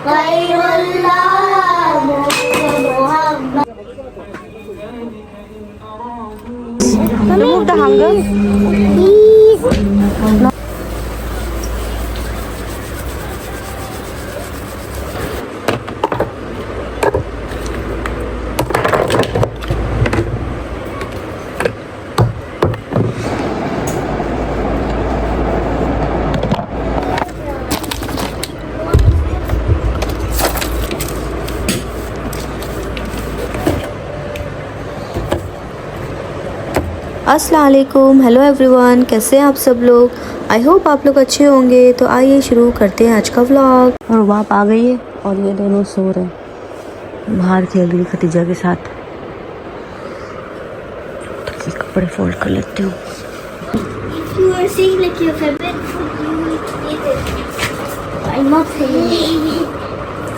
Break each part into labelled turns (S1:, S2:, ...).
S1: Remove the hanger. अस्सलाम वालेकुम, hello everyone, कैसे हैं आप सब लोग। आई होप आप लोग अच्छे होंगे। तो आइए शुरू करते हैं आज का व्लॉग। और वाप आ गई है और ये दोनों सो रहे हैं, बाहर खेल रही खतीजा के साथ। तो कपड़े फोल्ड कर लेती हूँ।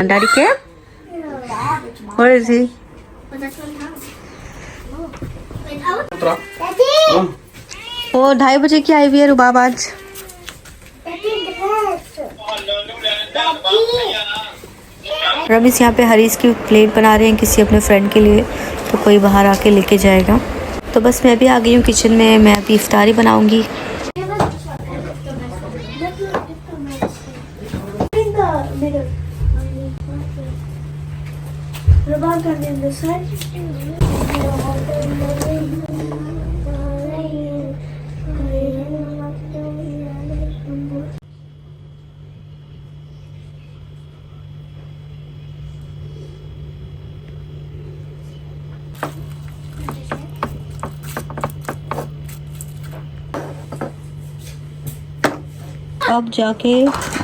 S1: डैडी के Where is he? वो 2:30 बजे की आई हुई है रुबाब आज। रमीस यहाँ पे हरीस की प्लेट बना रहे हैं किसी अपने फ्रेंड के लिए, तो कोई बाहर आके लेके जाएगा। तो बस मैं भी आ गई हूँ किचन में, मैं अभी इफ्तारी बनाऊंगी। अब जाके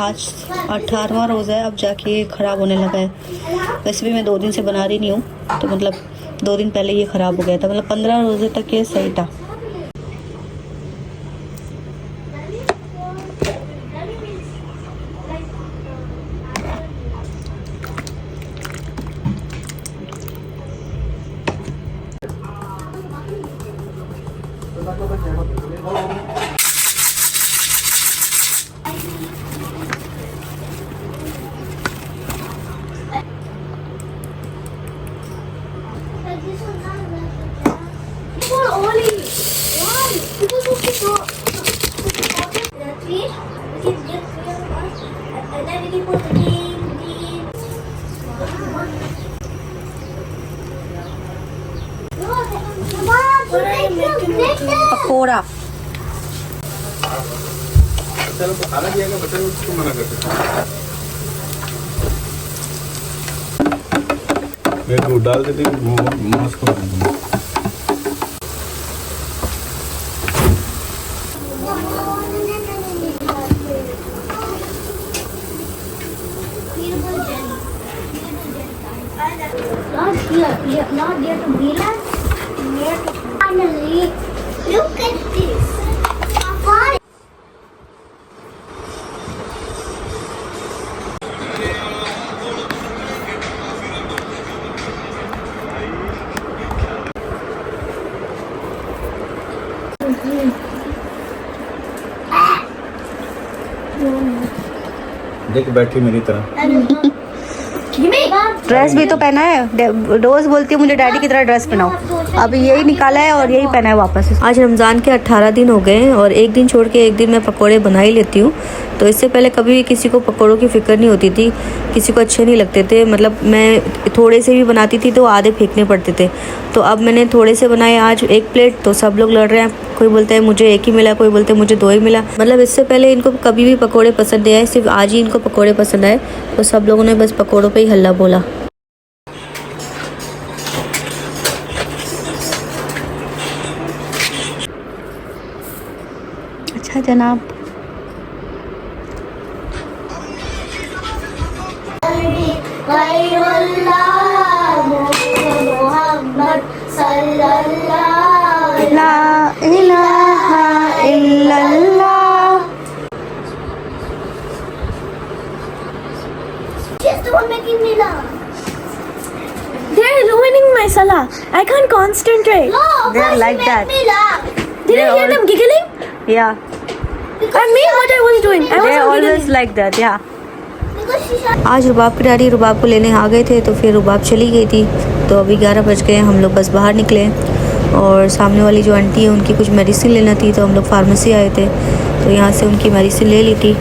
S1: आज 18वां रोज़ा है, अब जाके ख़राब होने लगा है। वैसे भी मैं 2 दिन से बना रही नहीं हूँ, तो मतलब 2 दिन पहले ये ख़राब हो गया था। मतलब 15 रोज़े तक ये सही था। पकोड़ा
S2: चलो तो खाना दिया बच्चे उसको मना करते मैं दूध डाल देती हूँ मास्क को।
S3: Not there to be like, here to finally look at this. Why?
S2: देख बैठी मेरी तरह।
S1: ड्रेस भी तो पहना है, रोज बोलती है मुझे डैडी की तरह ड्रेस पहनाओ। अभी यही निकाला है और यही पहना है वापस। आज रमज़ान के 18 दिन हो गए हैं और एक दिन छोड़ के एक दिन मैं पकोड़े बना ही लेती हूँ। तो इससे पहले कभी भी किसी को पकोड़ों की फ़िक्र नहीं होती थी, किसी को अच्छे नहीं लगते थे। मतलब मैं थोड़े से भी बनाती थी तो आधे फेंकने पड़ते थे। तो अब मैंने थोड़े से बनाए आज 1 प्लेट, तो सब लोग लड़ रहे हैं। कोई बोलता है मुझे 1 ही मिला, कोई बोलते हैं मुझे 2 ही मिला। मतलब इससे पहले इनको कभी भी पकोड़े पसंद नहीं आए, सिर्फ आज ही इनको पकोड़े पसंद आए। तो सब लोगों ने बस पकोड़ों पे ही हल्ला बोला। अच्छा जनाब। ला इलाहा इल्लल्लाह।
S3: Just the one making me laugh.
S4: They're ruining my salah. I can't concentrate.
S3: No,
S1: They're
S3: why
S1: like
S3: she
S1: that.
S3: make me laugh?
S4: Did I hear them giggling?
S1: Yeah,
S4: I mean what I was doing. I
S1: they're
S4: wasn't
S1: always
S4: giggling.
S1: like that. Yeah.
S3: उसको शीशा
S1: आज रुबाब की daddy रुबाब को लेने आ गए थे, तो फिर रुबाब चली गई थी। तो अभी 11 बज गए, हम लोग बस बाहर निकले और सामने वाली जो आंटी है उनकी कुछ मेडिसिन लेना थी, तो हम लोग फार्मेसी आए थे, तो यहाँ से उनकी मेडिसिन ले ली थी।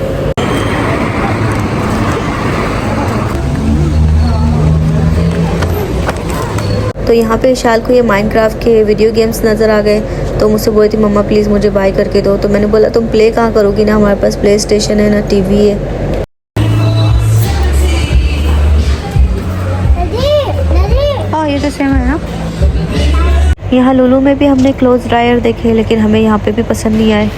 S1: तो यहाँ पे विशाल को ये माइनक्राफ्ट के वीडियो गेम्स नज़र आ गए, तो मुझसे बोली थी मम्मा प्लीज़ मुझे बाय करके दो। तो मैंने बोला तुम प्ले कहाँ करोगी, ना हमारे पास प्ले स्टेशन है ना टीवी है। हाँ ये तो सेम है ना। यहाँ लुलू में भी हमने क्लोथ ड्रायर देखे, लेकिन हमें यहाँ पे भी पसंद नहीं आए।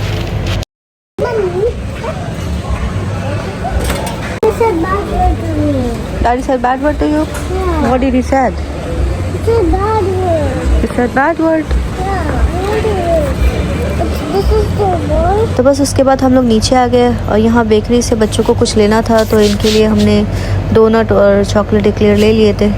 S1: Daddy said bad word to you?
S3: Yeah.
S1: What did he said?
S3: It's a bad word.
S1: He said bad word.
S3: Yeah, what is it? This is the word.
S1: तो बस उसके बाद हम लोग नीचे आ गए और यहाँ बेकरी से बच्चों को कुछ लेना था, तो इनके लिए हमने डोनट और चॉकलेट एक्लेयर ले लिए थे।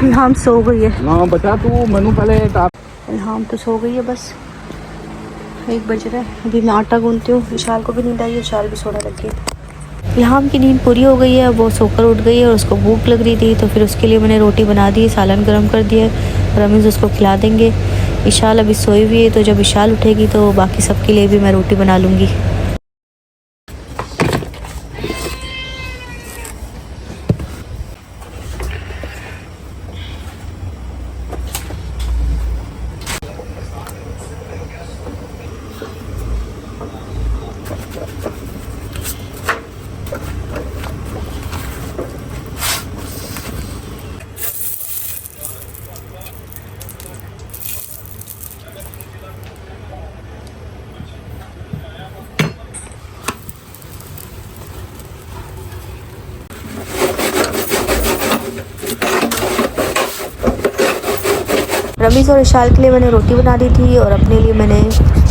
S1: इल्हाम सो गई है।
S2: ना बचा तू मनु पहले
S1: इल्हाम तो सो गई है, बस 1 बज रहा है। अभी मैं आटा गूंथती हूँ। विशाल को भी नींद आई है, विशाल भी सोने लग गई। इल्हाम की नींद पूरी हो गई है, वो सोकर उठ गई है और उसको भूख लग रही थी, तो फिर उसके लिए मैंने रोटी बना दी, सालन गर्म कर दिया, रमीज़ उसको खिला देंगे। विशाल अभी सोई हुई है, तो जब विशाल उठेगी तो बाकी सबके लिए भी मैं रोटी बना लूँगी। रमीज़ और विशाल के लिए मैंने रोटी बना दी थी और अपने लिए मैंने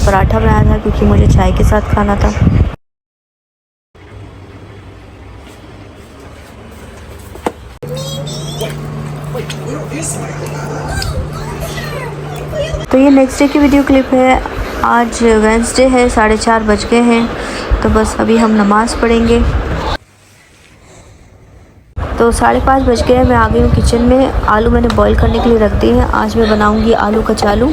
S1: पराठा बनाया था, क्योंकि मुझे चाय के साथ खाना था। तो ये नेक्स्ट डे की वीडियो क्लिप है। आज वेडनेसडे है, 4:30 बज गए हैं, तो बस अभी हम नमाज़ पढ़ेंगे। तो 5:30 बज गए, मैं आ गई हूँ किचन में। आलू मैंने बॉईल करने के लिए रख दिए हैं। आज मैं बनाऊँगी आलू कचालू।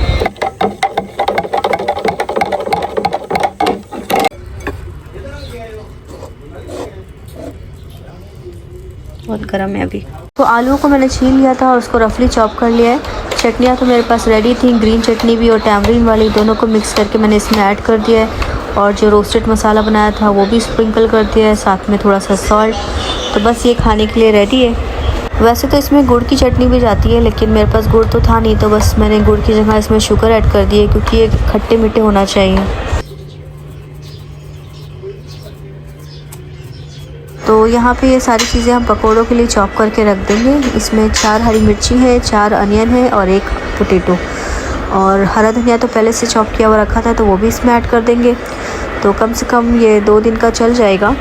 S1: बहुत गर्म है अभी। तो आलू को मैंने छील लिया था और उसको रफली चॉप कर लिया है। चटनियाँ तो मेरे पास रेडी थी, ग्रीन चटनी भी और टैमरिन वाली, दोनों को मिक्स करके मैंने इसमें ऐड कर दिया है। और जो रोस्टेड मसाला बनाया था वो भी स्प्रिंकल कर दिया है, साथ में थोड़ा सा सॉल्ट। तो बस ये खाने के लिए रेडी है। वैसे तो इसमें गुड़ की चटनी भी जाती है, लेकिन मेरे पास गुड़ तो था नहीं, तो बस मैंने गुड़ की जगह इसमें शुगर ऐड कर दी है, क्योंकि ये खट्टे मीठे होना चाहिए। तो यहाँ पे ये सारी चीज़ें हम पकौड़ों के लिए चॉप करके रख देंगे। इसमें 4 हरी मिर्ची है, 4 अनियन है और 1 पोटैटो। और हरा धनिया तो पहले से चॉप किया हुआ रखा था, तो वो भी इसमें ऐड कर देंगे। तो कम से कम ये 2 दिन का चल जाएगा।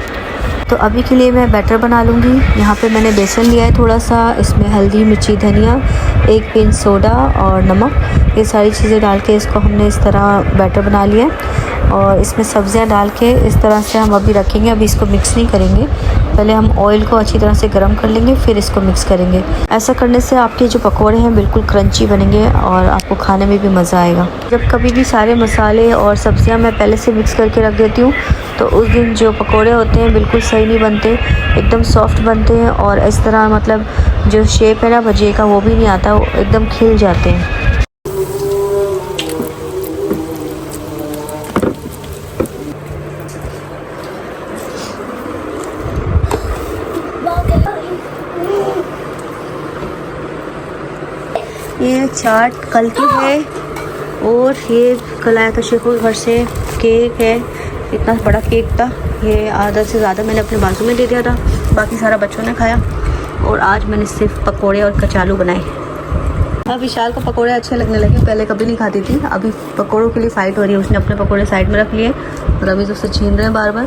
S1: तो अभी के लिए मैं बैटर बना लूँगी। यहाँ पे मैंने बेसन लिया है थोड़ा सा, इसमें हल्दी, मिर्ची, धनिया, 1 पिंच सोडा और नमक, ये सारी चीज़ें डाल के इसको हमने इस तरह बैटर बना लिया है। और इसमें सब्जियां डाल के इस तरह से हम अभी रखेंगे। अभी इसको मिक्स नहीं करेंगे, पहले हम ऑयल को अच्छी तरह से गर्म कर लेंगे, फिर इसको मिक्स करेंगे। ऐसा करने से आपके जो पकोड़े हैं बिल्कुल क्रंची बनेंगे और आपको खाने में भी मज़ा आएगा। जब कभी भी सारे मसाले और सब्जियां मैं पहले से मिक्स करके रख देती हूँ, तो उस दिन जो पकोड़े होते हैं बिल्कुल सही नहीं बनते, एकदम सॉफ्ट बनते हैं और इस तरह मतलब जो शेप है ना भजिए का वो भी नहीं आता, वो एकदम खिल जाते हैं। ये चाट कल की है और ये कल आया था शेखों के घर से केक है, इतना बड़ा केक था। ये आधा से ज़्यादा मैंने अपने बाजू में दे दिया था, बाकी सारा बच्चों ने खाया। और आज मैंने सिर्फ पकोड़े और कचालू बनाए। अब विशाल को पकोड़े अच्छे लगने लगे, पहले कभी नहीं खाती थी। अभी पकोड़ों के लिए फ़ाइट हो रही है, उसने अपने पकोड़े साइड में रख लिए और अभी तो उससे छीन रहे हैं बार बार।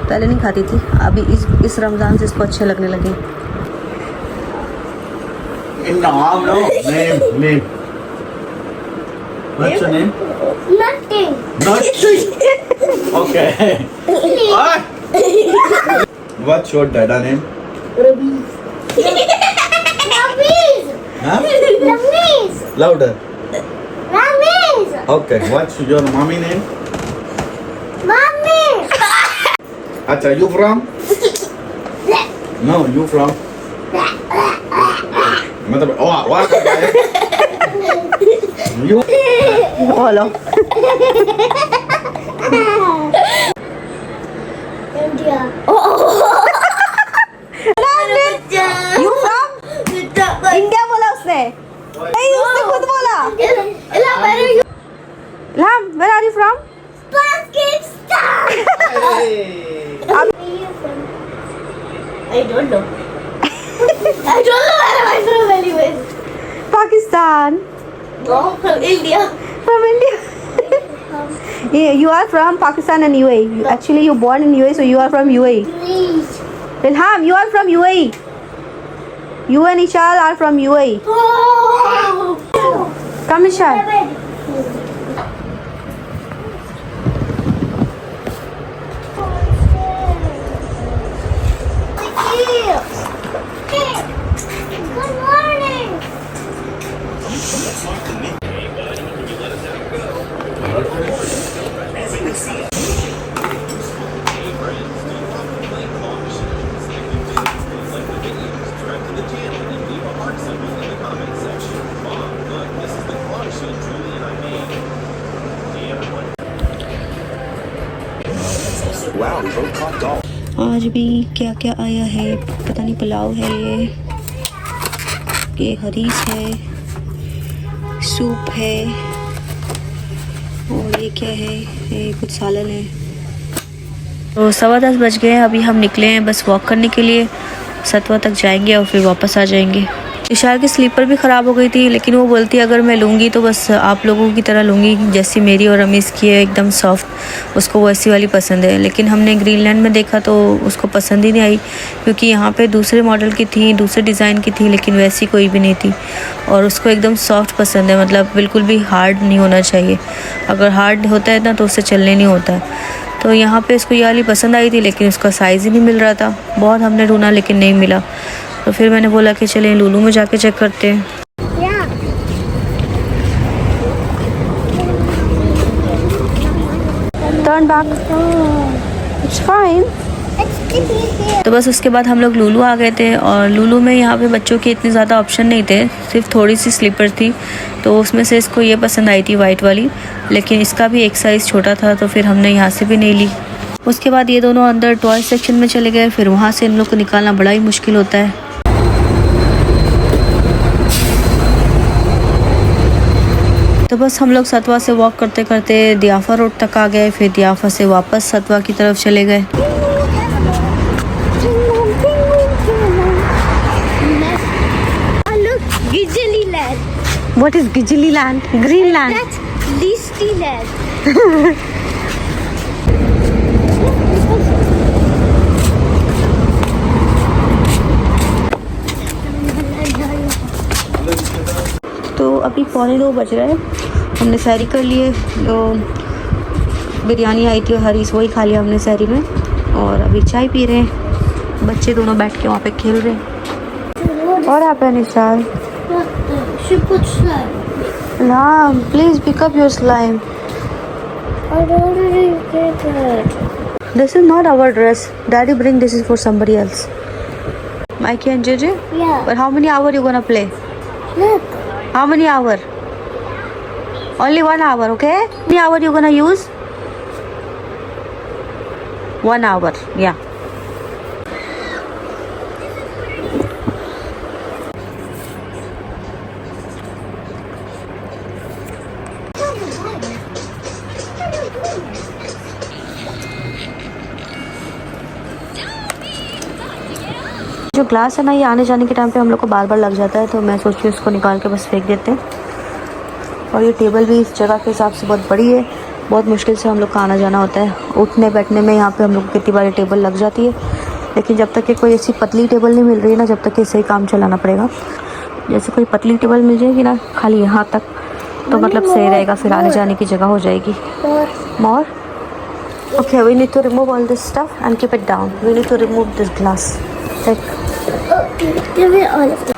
S1: पहले नहीं खाती थी, अभी इस रमज़ान से इसको अच्छे लगने लगे।
S2: Name. What's your name?
S3: Nothing.
S2: Nothing. Okay. Ah! What's your dada name?
S3: Rameez.
S2: Huh?
S3: Rameez.
S2: Louder.
S3: Rameez.
S2: Okay. What's your mommy name?
S3: Mommy.
S2: Acha, you from? No, you from? मतलब वाह करता है। You
S1: बोलो।
S3: India.
S1: You from? इंडिया बोला उसने। नहीं, उसने खुद बोला। Lam, where are you from?
S3: Pakistan.
S2: Hey.
S4: I don't know. I don't know where am I from anyway.
S1: Pakistan.
S4: No, from India.
S1: From India. Yeah, you are from Pakistan and UAE. Actually, you born in UAE, so you are from UAE.
S3: Please.
S1: Ilham, you are from UAE. You and Ishal are from UAE.
S3: Oh.
S1: Come, Ishal.
S3: Good morning.
S1: आज भी क्या क्या आया है पता नहीं। पुलाव है, ये हरीस है, सूप है और ये क्या है, ये कुछ सालन है। तो 10:15 बज गए हैं, अभी हम निकले हैं बस वॉक करने के लिए। सतवा तक जाएंगे और फिर वापस आ जाएंगे। इशार की स्लीपर भी ख़राब हो गई थी, लेकिन वो बोलती है अगर मैं लूँगी तो बस आप लोगों की तरह लूँगी, जैसी मेरी और रमीज़ की है एकदम सॉफ्ट। उसको वैसी वाली पसंद है, लेकिन हमने ग्रीनलैंड में देखा तो उसको पसंद ही नहीं आई, क्योंकि यहाँ पे दूसरे मॉडल की थी, दूसरे डिज़ाइन की थी, लेकिन वैसी कोई भी नहीं थी। और उसको एकदम सॉफ्ट पसंद है, मतलब बिल्कुल भी हार्ड नहीं होना चाहिए। अगर हार्ड होता है ना तो उससे चलने नहीं होता है। तो यहाँ पे इसको ये वाली पसंद आई थी, लेकिन उसका साइज़ ही नहीं मिल रहा था। बहुत हमने ढूंढा लेकिन नहीं मिला। तो फिर मैंने बोला कि चलें लुलु में जाके चेक करते हैं।
S3: Yeah.
S1: Turn back, it's fine.
S3: It's sticky here.
S1: तो बस उसके बाद हम लोग लुलु आ गए थे, और लुलु में यहाँ पे बच्चों के इतने ज़्यादा ऑप्शन नहीं थे, सिर्फ थोड़ी सी स्लीपर थी। तो उसमें से इसको ये पसंद आई थी वाइट वाली, लेकिन इसका भी एक साइज़ छोटा था, तो फिर हमने यहाँ से भी नहीं ली। उसके बाद ये दोनों अंदर टॉय सेक्शन में चले गए, फिर वहाँ से इन लोग को निकालना बड़ा ही मुश्किल होता है। तो बस हम लोग सतवा से वॉक करते करते दियाफा रोड तक आ गए, फिर दियाफा से वापस सतवा की तरफ चले गए।
S3: Look, Gijali land.
S1: What is Gijali land? Greenland.
S3: That's Listy land.
S1: तो अभी 2:45 बज रहे हैं, हमने सैरी कर लिए। तो बिरयानी आई थी और हरीस वही खा लिया हमने सैरी में, और अभी चाय पी रहे हैं। बच्चे दोनों बैठ के वहाँ पे खेल रहे हैं। और आप Nishal,
S3: She put slime.
S1: Lam, please pick up your slime.
S3: I don't really get it.
S1: This is not our dress. Daddy bring this is for somebody else. Mikey and JJ?
S3: Yeah.
S1: But how many hours you gonna play?
S3: Look.
S1: How many hour? Only 1 hour, okay? How many hour you gonna use? 1 hour, yeah. जो glass है ना, ये आने जाने के time पे हम लोग को बार बार लग जाता है, तो मैं सोची उसको निकाल के बस फेंक देते हैं। और ये टेबल भी इस जगह के हिसाब से बहुत बड़ी है, बहुत मुश्किल से हम लोग का आना जाना होता है। उठने बैठने में यहाँ पे हम लोग को कितनी बारी टेबल लग जाती है, लेकिन जब तक कि कोई ऐसी पतली टेबल नहीं मिल रही है ना, जब तक कि सही काम चलाना पड़ेगा। जैसे कोई पतली टेबल मिल जाएगी ना खाली यहाँ तक, तो मतलब सही रहेगा, फिर आने जाने की जगह हो जाएगी। More okay, we need to remove all this stuff and keep it down. We need to remove this glass. Take
S3: Give me all of them.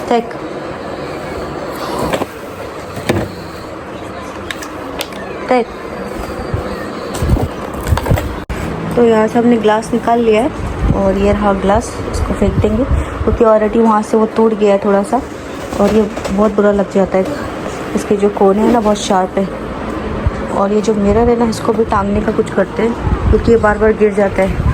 S1: Take take. तो यहाँ से हमने ग्लास निकाल लिया है और ये रहा ग्लास, इसको फेंक देंगे क्योंकि ऑलरेडी वहाँ से वो टूट गया है थोड़ा सा, और ये बहुत बुरा लग जाता है। इसके जो कोने हैं ना बहुत शार्प है, और ये जो मिरर है ना इसको भी टांगने का कुछ करते हैं क्योंकि ये बार बार गिर जाता है।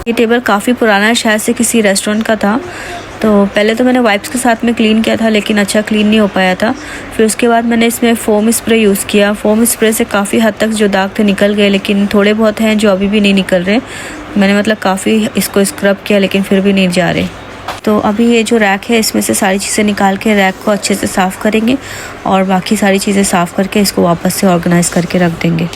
S1: ये टेबल काफ़ी पुराना है, शायद से किसी रेस्टोरेंट का था। तो पहले तो मैंने वाइप्स के साथ में क्लीन किया था, लेकिन अच्छा क्लीन नहीं हो पाया था। फिर उसके बाद मैंने इसमें फोम स्प्रे यूज़ किया। फोम स्प्रे से काफ़ी हद तक जो दाग थे निकल गए, लेकिन थोड़े बहुत हैं जो अभी भी नहीं निकल रहे। मैंने मतलब काफ़ी इसको स्क्रब किया, लेकिन फिर भी नहीं जा रहे। तो अभी ये जो रैक है इसमें से सारी चीज़ें निकाल के रैक को अच्छे से साफ़ करेंगे, और बाकी सारी चीज़ें साफ़ करके इसको वापस से ऑर्गेनाइज़ करके रख देंगे।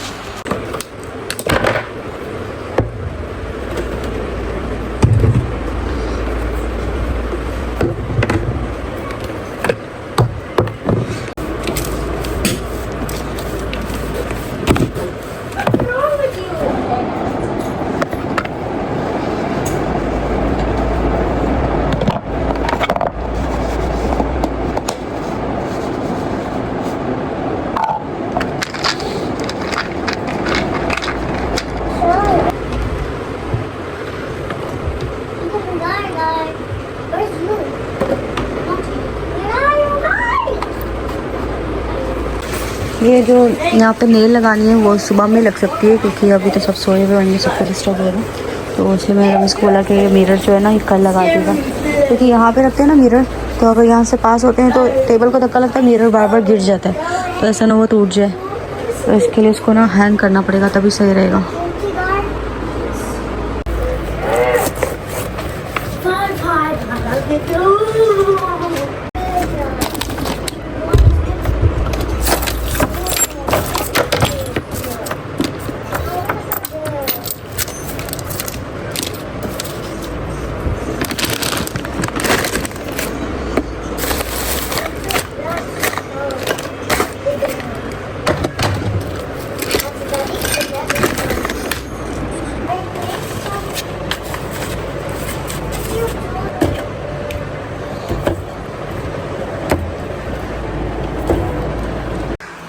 S3: Where's you? Where are you guys?
S1: ये जो यहाँ पे नेल लगानी है वो सुबह में लग सकती है, क्योंकि अभी तो सब सोए हुए होंगे, सबको डिस्टर्ब होगा। तो उसे मैं रमेश को बोला कि मिरर जो है ना ये कल लगा देगा, क्योंकि यहाँ पे रखते हैं ना मिरर, तो अगर यहाँ से पास होते हैं तो टेबल को धक्का लगता है, मिरर बार बार गिर जाता है, तो ऐसा ना वो टूट जाए। तो इसके लिए उसको ना हैंग करना पड़ेगा, तभी सही रहेगा।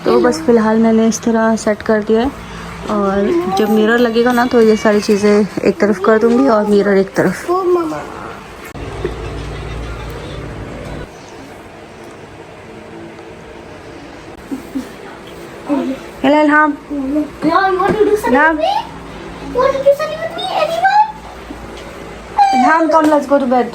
S1: तो बस फ़िलहाल मैंने इस तरह सेट कर दिया है, और जब मिरर लगेगा ना तो ये सारी चीज़ें एक तरफ कर दूँगी और मिरर एक तरफ।
S3: Oh, Mama.
S1: Hello Ilham,
S3: Now you want to do something
S1: Now-
S3: with me? You want to do something with me? Anyone?
S1: Ilham come, let's go to bed.